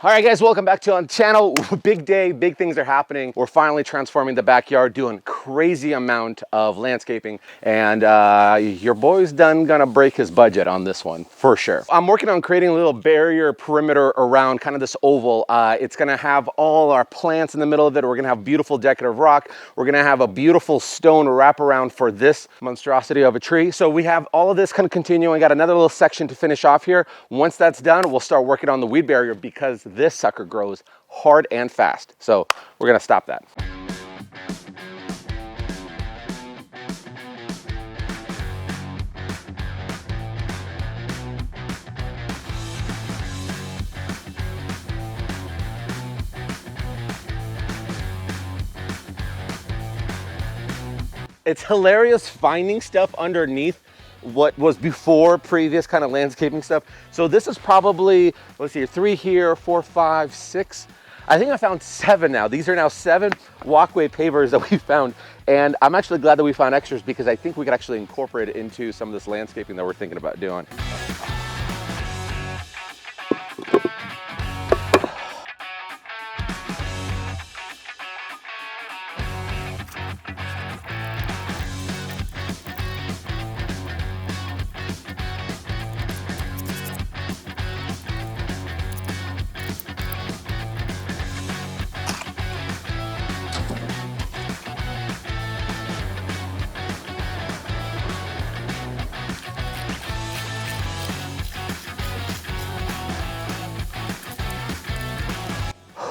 All right, guys, welcome back to on the channel. Big day, big things are happening. We're finally transforming the backyard, doing crazy amount of landscaping, and your boy's gonna break his budget on this one for sure. I'm working on creating a little barrier perimeter around kind of this oval. It's gonna have all our plants in the middle of it. We're gonna have beautiful decorative rock. We're gonna have a beautiful stone wraparound for this monstrosity of a tree. So we have all of this kind of continuing. Got another little section to finish off here. Once that's done, we'll start working on the weed barrier because this sucker grows hard and fast. So we're gonna stop that. It's hilarious finding stuff underneath what was before previous kind of landscaping stuff. So this is probably, let's see, 3 here, 4, 5, 6. I think I found 7 now. These are now 7 walkway pavers that we found. And I'm actually glad that we found extras because I think we could actually incorporate it into some of this landscaping that we're thinking about doing.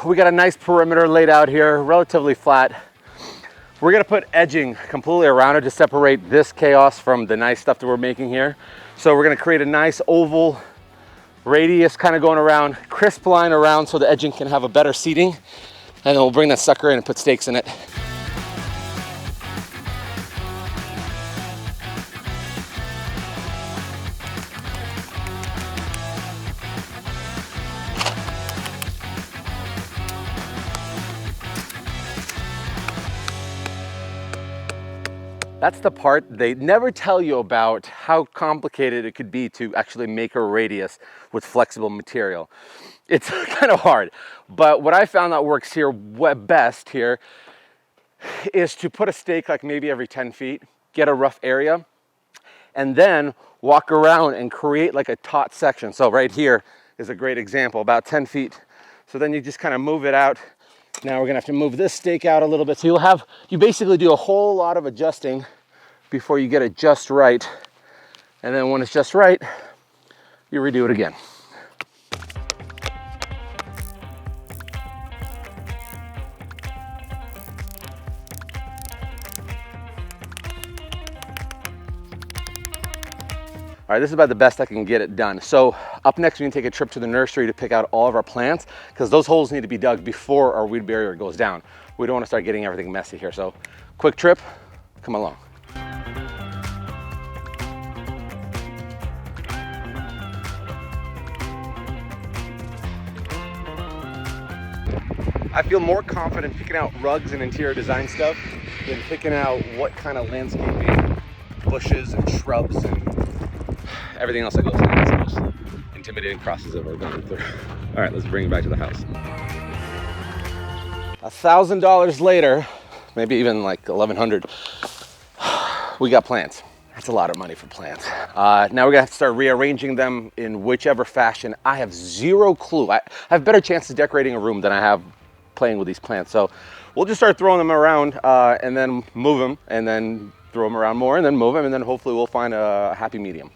We got a nice perimeter laid out here, relatively flat. We're gonna put edging completely around it to separate this chaos from the nice stuff that we're making here. So we're gonna create a nice oval radius kind of going around, crisp line around so the edging can have a better seating. And then we'll bring that sucker in and put stakes in it. That's the part they never tell you about, how complicated it could be to actually make a radius with flexible material. It's kind of hard, but what I found that works here best here is to put a stake like maybe every 10 feet, get a rough area, and then walk around and create like a taut section. So right here is a great example, about 10 feet. So then you just kind of move it out. Now we're gonna have to move this stake out a little bit. So you basically do a whole lot of adjusting before you get it just right. And then when it's just right, you redo it again. All right, this is about the best I can get it done. So up next, we can take a trip to the nursery to pick out all of our plants because those holes need to be dug before our weed barrier goes down. We don't want to start getting everything messy here. So quick trip, come along. I feel more confident picking out rugs and interior design stuff than picking out what kind of landscaping, bushes and shrubs and everything else that goes in these most intimidating processes that we're going through. All right, let's bring it back to the house. $1,000 later, maybe even like 1,100, we got plants. That's a lot of money for plants. Now we're gonna have to start rearranging them in whichever fashion. I have zero clue. I have better chances decorating a room than I have playing with these plants. So we'll just start throwing them around and then move them and then throw them around more and then move them and then hopefully we'll find a happy medium.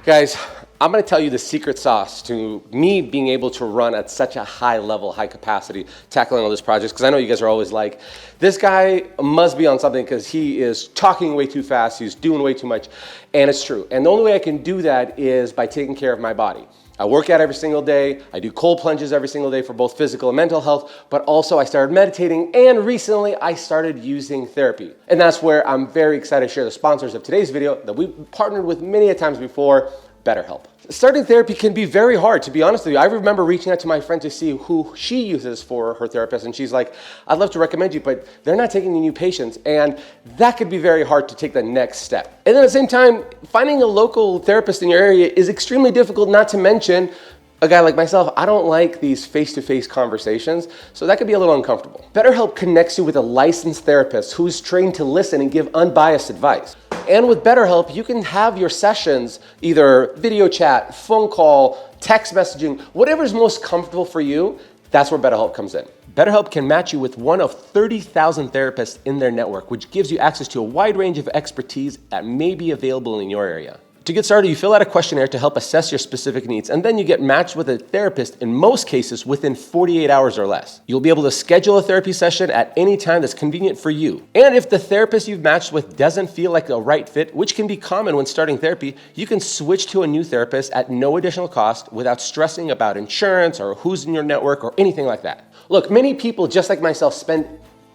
Guys, I'm gonna tell you the secret sauce to me being able to run at such a high level, high capacity, tackling all these projects, because I know you guys are always like, this guy must be on something because he is talking way too fast, he's doing way too much, and it's true. And the only way I can do that is by taking care of my body. I work out every single day, I do cold plunges every single day for both physical and mental health, but also I started meditating, and recently I started using therapy. And that's where I'm very excited to share the sponsors of today's video that we've partnered with many a times before, BetterHelp. Starting therapy can be very hard, to be honest with you. I remember reaching out to my friend to see who she uses for her therapist, and she's like, I'd love to recommend you, but they're not taking any new patients, and that could be very hard to take the next step. And then at the same time, finding a local therapist in your area is extremely difficult, not to mention A guy like myself, I don't like these face-to-face conversations, so that could be a little uncomfortable. BetterHelp connects you with a licensed therapist who's trained to listen and give unbiased advice. And with BetterHelp, you can have your sessions either video chat, phone call, text messaging, whatever's most comfortable for you. That's where BetterHelp comes in. BetterHelp can match you with one of 30,000 therapists in their network, which gives you access to a wide range of expertise that may be available in your area. To get started, you fill out a questionnaire to help assess your specific needs, and then you get matched with a therapist in most cases within 48 hours or less. You'll be able to schedule a therapy session at any time that's convenient for you. And if the therapist you've matched with doesn't feel like a right fit, which can be common when starting therapy, you can switch to a new therapist at no additional cost without stressing about insurance or who's in your network or anything like that. Look, many people, just like myself, spend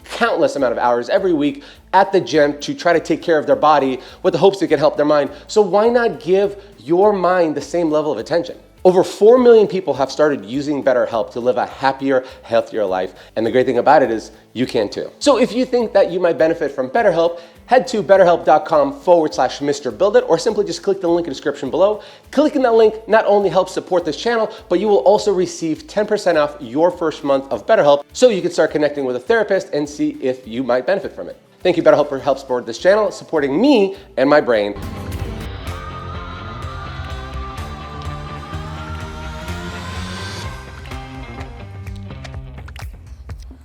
countless amount of hours every week at the gym to try to take care of their body with the hopes it can help their mind. So why not give your mind the same level of attention? Over 4 million people have started using BetterHelp to live a happier, healthier life. And the great thing about it is you can too. So if you think that you might benefit from BetterHelp, head to betterhelp.com/Mr. Build It, or simply just click the link in the description below. Clicking that link not only helps support this channel, but you will also receive 10% off your first month of BetterHelp, so you can start connecting with a therapist and see if you might benefit from it. Thank you, BetterHelp, for help support this channel, supporting me and my brain.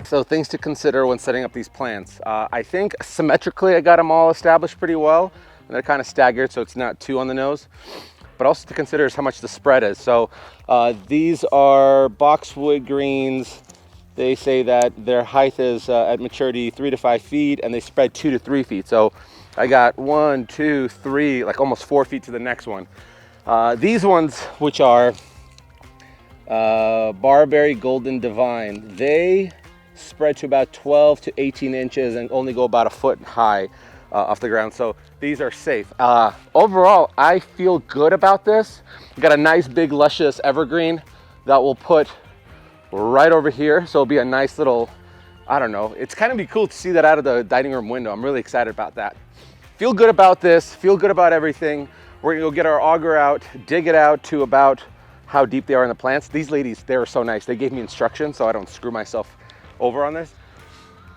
So things to consider when setting up these plants. I think symmetrically I got them all established pretty well, and they're kind of staggered so it's not too on the nose. But also to consider is how much the spread is. So these are boxwood greens. They say that their height is at maturity 3 to 5 feet, and they spread 2 to 3 feet. So I got 1, 2, 3, like almost 4 feet to the next one. These ones, which are Barberry Golden Divine, they spread to about 12 to 18 inches and only go about a foot high off the ground. So these are safe. Overall, I feel good about this. We got a nice big luscious evergreen that we'll put right over here. So it'll be a nice little, I don't know, it's kind of be cool to see that out of the dining room window. I'm really excited about that. Feel good about this, feel good about everything. We're gonna go get our auger out, dig it out to about how deep they are in the plants. These ladies, they were so nice. They gave me instructions so I don't screw myself over on this.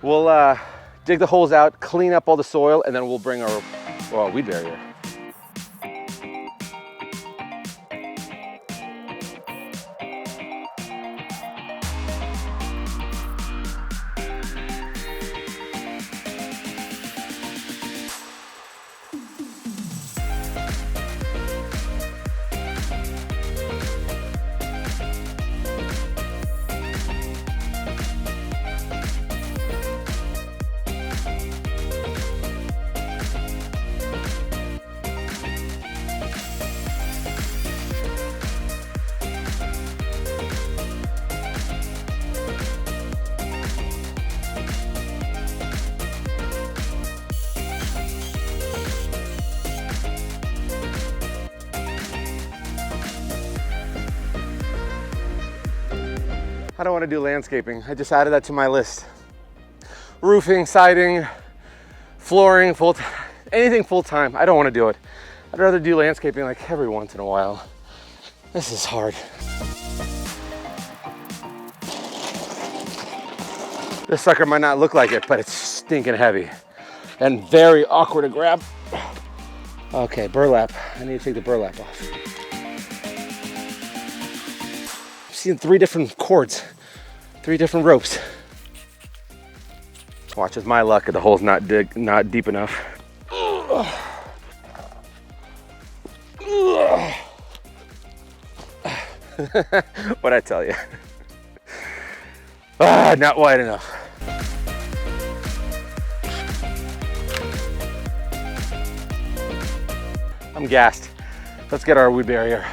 We'll dig the holes out, clean up all the soil, and then we'll bring our weed barrier. I don't want to do landscaping. I just added that to my list. Roofing, siding, flooring, anything full time. I don't want to do it. I'd rather do landscaping like every once in a while. This is hard. This sucker might not look like it, but it's stinking heavy and very awkward to grab. Okay, burlap. I need to take the burlap off. I've seen 3 different cords, 3 different ropes. Watch with my luck, the hole's not deep enough. What'd I tell you? Not wide enough. I'm gassed. Let's get our wood barrier.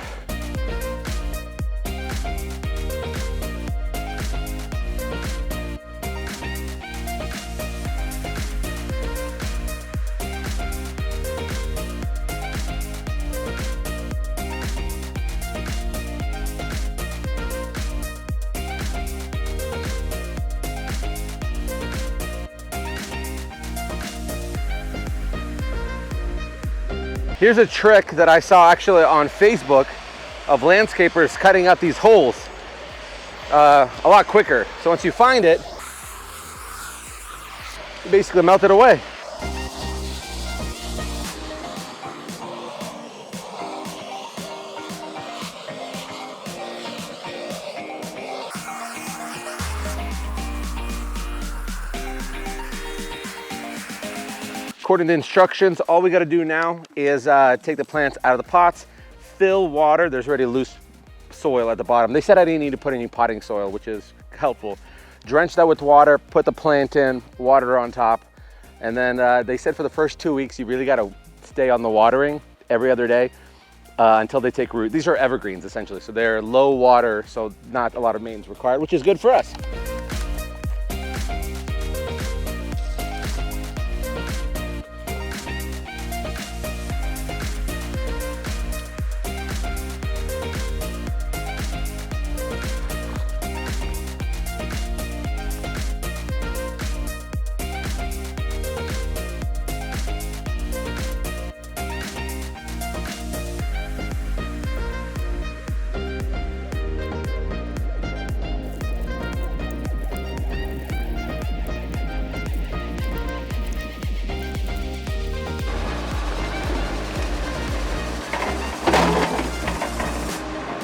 Here's a trick that I saw actually on Facebook. of landscapers cutting out these holes a lot quicker. So once you find it, you basically melt it away. According to instructions, all we got to do now is take the plants out of the pots, fill water. There's already loose soil at the bottom. They said I didn't need to put any potting soil, which is helpful. Drench that with water, put the plant in, water on top. And then they said for the first 2 weeks, you really got to stay on the watering every other day until they take root. These are evergreens essentially. So they're low water, so not a lot of maintenance required, which is good for us.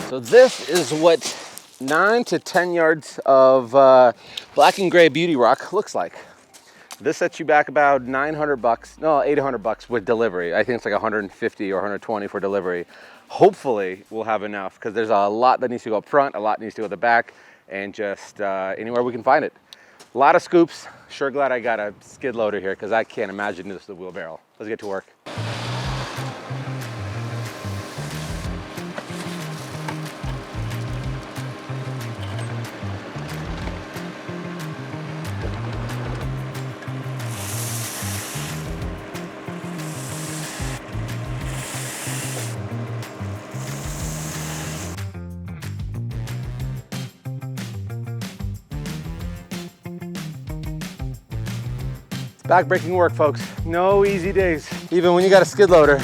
So this is what 9 to 10 yards of black and gray beauty rock looks like. This sets you back about 900 bucks, no, 800 bucks with delivery. I think it's like 150 or 120 for delivery. Hopefully we'll have enough because there's a lot that needs to go up front, a lot needs to go at the back, and just anywhere we can find it. A lot of scoops. Sure glad I got a skid loader here because I can't imagine this with a wheelbarrow. Let's get to work. Backbreaking work, folks. No easy days, even when you got a skid loader.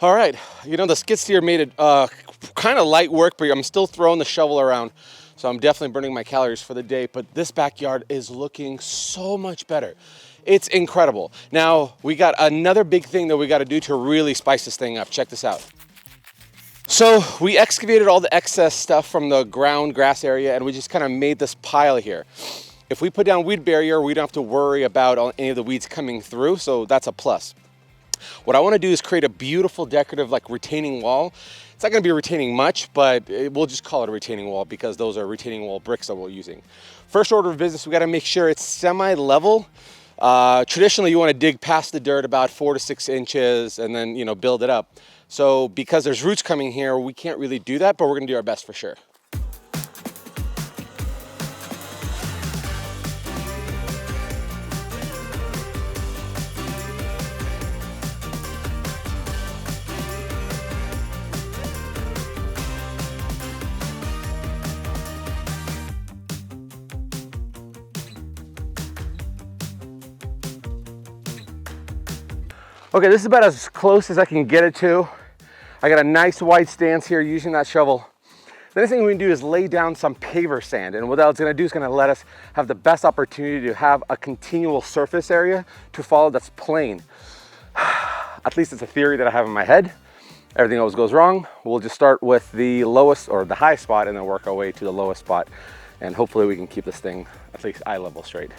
All right, you know, the skid steer made it kind of light work, but I'm still throwing the shovel around. So I'm definitely burning my calories for the day, but this backyard is looking so much better. It's incredible. Now, we got another big thing that we got to do to really spice this thing up. Check this out. So we excavated all the excess stuff from the ground grass area, and we just kind of made this pile here. If we put down weed barrier, we don't have to worry about any of the weeds coming through, so that's a plus. What I want to do is create a beautiful decorative like retaining wall. It's not going to be retaining much, but we'll just call it a retaining wall because those are retaining wall bricks that we're using. First order of business, we got to make sure it's semi-level. Traditionally, you want to dig past the dirt about 4 to 6 inches and then, you know, build it up. So because there's roots coming here, we can't really do that, but we're going to do our best for sure. Okay, this is about as close as I can get it to. I got a nice wide stance here using that shovel. The next thing we can do is lay down some paver sand, and what that's gonna do is gonna let us have the best opportunity to have a continual surface area to follow that's plain. At least it's a theory that I have in my head. Everything always goes wrong. We'll just start with the lowest or the high spot and then work our way to the lowest spot. And hopefully we can keep this thing at least eye level straight.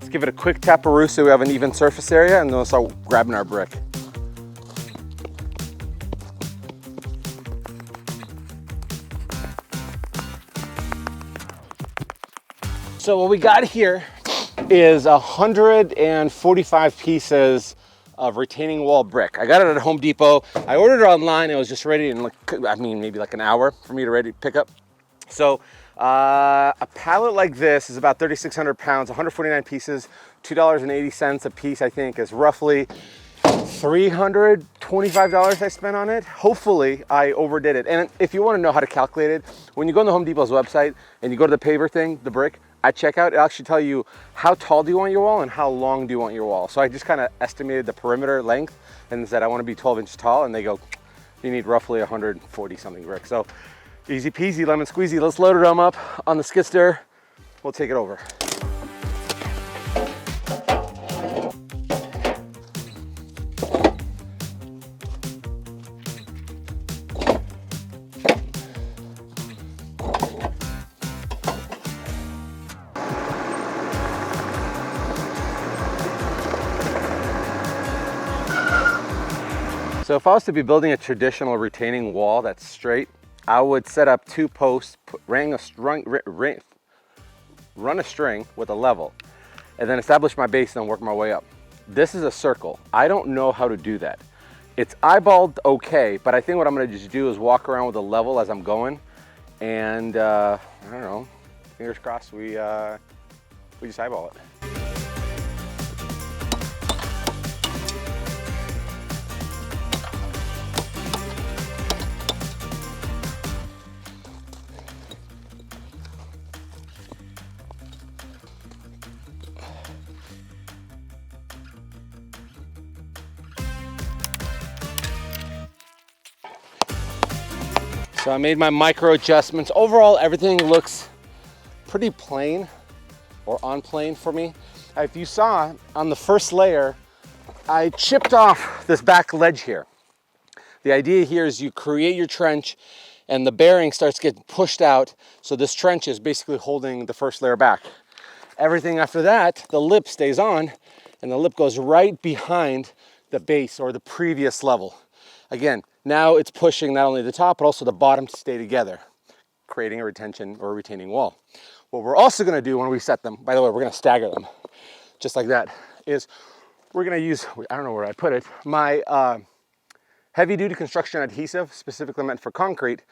Let's give it a quick taparoo so we have an even surface area, and then we'll start grabbing our brick. So what we got here is 145 pieces of retaining wall brick. I got it at Home Depot. I ordered it online. It was just ready in, maybe like an hour for me to ready to pick up. So a pallet like this is about 3,600 pounds, 149 pieces, $2.80 a piece, I think, is roughly $325 I spent on it. Hopefully I overdid it. And if you want to know how to calculate it, when you go on the Home Depot's website and you go to the paver thing, the brick, at checkout, it'll actually tell you how tall do you want your wall and how long do you want your wall. So I just kind of estimated the perimeter length and said I want to be 12 inches tall, and they go, you need roughly 140 something brick. So easy peasy, lemon squeezy. Let's load them up on the skid steer. We'll take it over. So if I was to be building a traditional retaining wall that's straight, I would set up 2 posts, run a string with a level, and then establish my base and then work my way up. This is a circle. I don't know how to do that. It's eyeballed okay, but I think what I'm gonna just do is walk around with a level as I'm going, and I don't know, fingers crossed we just eyeball it. So I made my micro adjustments. Overall, everything looks pretty plain or on plane for me. If you saw on the first layer, I chipped off this back ledge here. The idea here is you create your trench and the bearing starts getting pushed out. So this trench is basically holding the first layer back. Everything after that, the lip stays on and the lip goes right behind the base or the previous level. Again, now it's pushing not only the top, but also the bottom to stay together, creating a retention or a retaining wall. What we're also gonna do when we set them, by the way, we're gonna stagger them, just like that, is we're gonna use, I don't know where I put it, my heavy duty construction adhesive, specifically meant for concrete,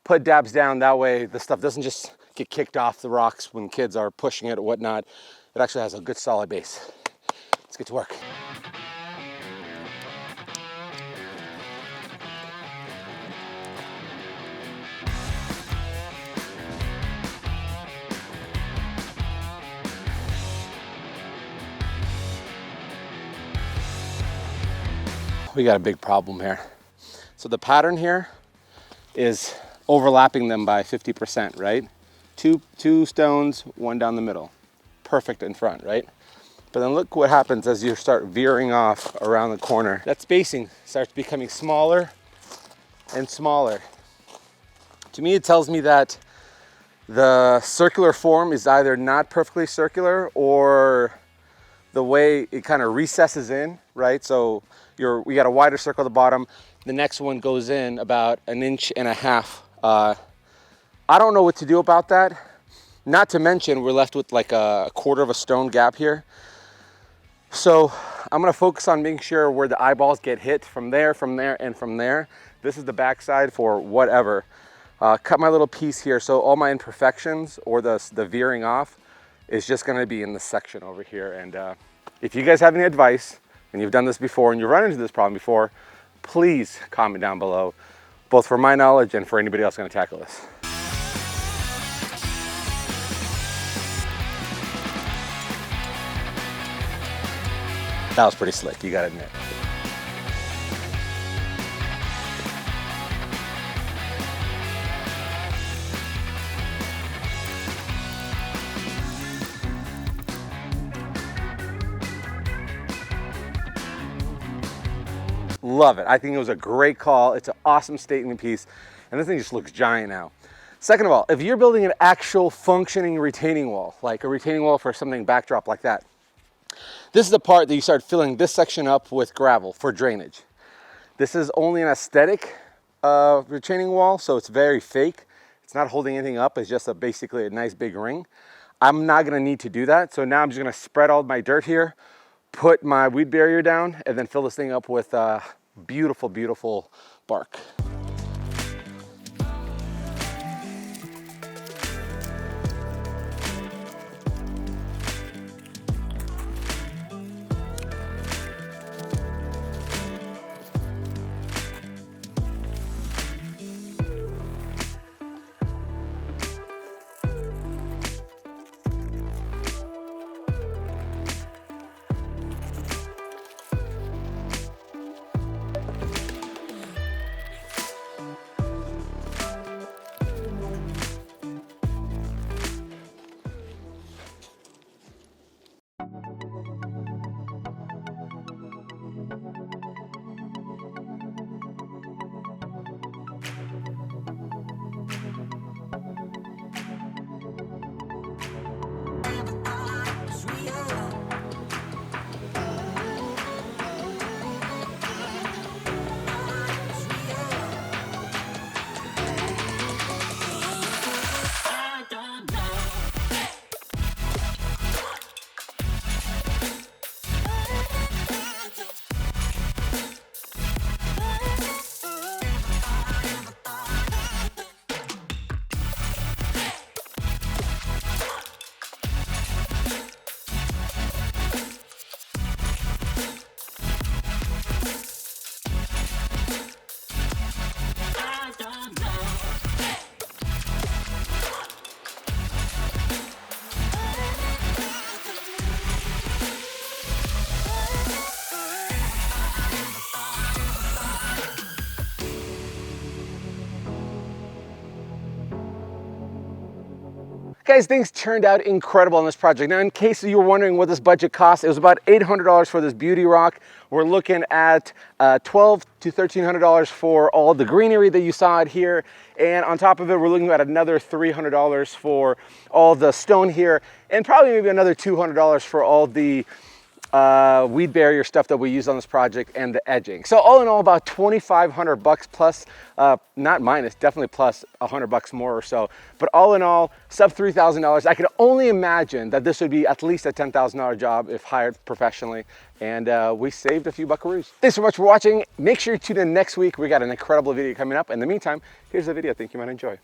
put dabs down, that way the stuff doesn't just get kicked off the rocks when kids are pushing it or whatnot. It actually has a good solid base. Let's get to work. We got a big problem here. So the pattern here is overlapping them by 50%, right? Two stones, one down the middle. Perfect in front, right? But then look what happens as you start veering off around the corner. That spacing starts becoming smaller and smaller. To me, it tells me that the circular form is either not perfectly circular or the way it kind of recesses in, right? So we got a wider circle at the bottom. The next one goes in about 1.5 inches. I don't know what to do about that. Not to mention, we're left with like a 1/4 of a stone gap here. So I'm gonna focus on making sure where the eyeballs get hit from there, and from there. This is the backside for whatever. Cut my little piece here. So all my imperfections or the veering off is just gonna be in this section over here. And if you guys have any advice, and you've done this before and you've run into this problem before, please comment down below, both for my knowledge and for anybody else gonna tackle this. That was pretty slick, you gotta admit. Love it. I think it was a great call. It's an awesome statement piece. And this thing just looks giant now. Second of all, if you're building an actual functioning retaining wall, like a retaining wall for something backdrop like that, this is the part that you start filling this section up with gravel for drainage. This is only an aesthetic retaining wall, so it's very fake. It's not holding anything up. It's just basically a nice big ring. I'm not gonna need to do that. So now I'm just gonna spread all my dirt here, put my weed barrier down, and then fill this thing up with beautiful, beautiful bark. Guys, things turned out incredible on this project. Now, in case you were wondering what this budget cost, it was about $800 for this beauty rock. We're looking at $1,200 to $1,300 for all the greenery that you saw out here. And on top of it, we're looking at another $300 for all the stone here, and probably maybe another $200 for all the weed barrier stuff that we use on this project and the edging. So all in all, about 2,500 bucks plus, not minus, definitely plus $100 more or so. But all in all, sub $3,000. I could only imagine that this would be at least a $10,000 job if hired professionally. And we saved a few buckaroos. Thanks so much for watching. Make sure you tune in next week. We got an incredible video coming up. In the meantime, here's a video I think you might enjoy.